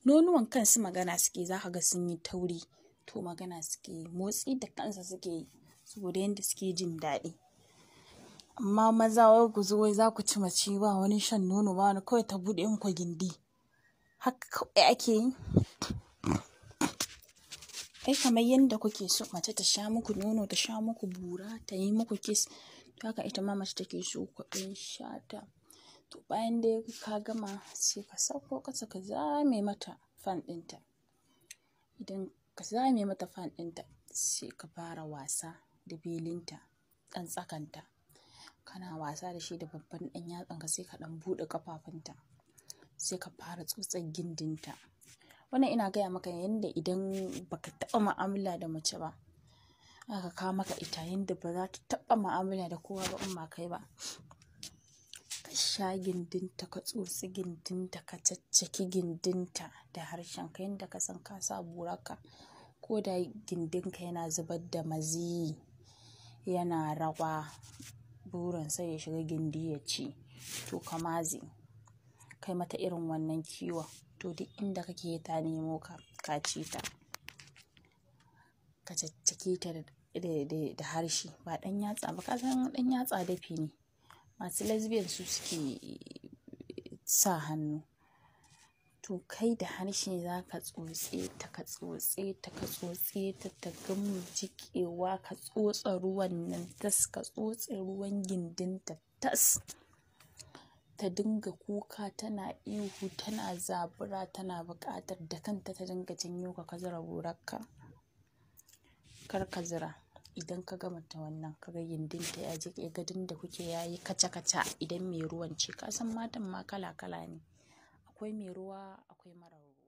Nonuwan kansu magana suke, za ka ga sun yi tauri, to magana suke motsi da kansa suke yi saboda yadda suke jin daɗi. Amma maza wai ku zo wai za ku ci mace ba wani shan nono ba wani kawai ta buɗe muku gindi, haka kawai ake yi. Ai kamar yadda kuke so mace ta sha muku nono, ta sha muku bura, ta yi muku kiss, to haka ita ma mace take so ku ɗan sha ta. To bayan dai ka gama sai ka sauko ƙasa ka zame mata fan ɗinta. Idan ka zame mata fan ɗinta sai ka fara wasa da belinta ɗan tsakanta. Kana wasa da shi da babban ɗan yatsanka sai ka ɗan buɗe ƙafafunta. Sai ka fara tsotsar gindinta. Wannan ina gaya maka yadda idan baka taɓa mu'amala da mace ba, aka kawo maka ita yadda ba za ta taɓa mu'amala da kowa ba in ba kai ba. Ka sha gindinta, ka tsotsi gindinta, ka caccaki gindinta da harshenka yadda ka san ka sa buraka. Ko da gindinka yana zubar da maziyyi, yana rawa, burin sai ya shiga gindi ya ci, to ka maze. Kai mata irin wannan kiwon, to duk inda kake ta nemo ka, ka ci ta. Ka caccake ta da harshe ba ɗan yatsa ba. Ka san ɗan yatsa dafi ne. Masu lesbian su suke sa hannu. To kai da harshe za ka tsotse ta, ka tsotse ta, ka tsotse ta, ta gama jiƙewa, ka tsotse ruwan nan tas, ka tsotse ruwan gindinta tas. Ta dinga kuka, tana ihu, tana zabura, tana buƙatar da kanta ta dinga janyo ka zura burarka. Kar ka zura. Idan ka gama ta wannan, ka ga gindinta ya jiƙe, gadon da kuke yayi kaca-kaca idan mai ruwan ce. Ka san matan ma kala-kala ne. Akwai mai ruwa, akwai mara ruwa.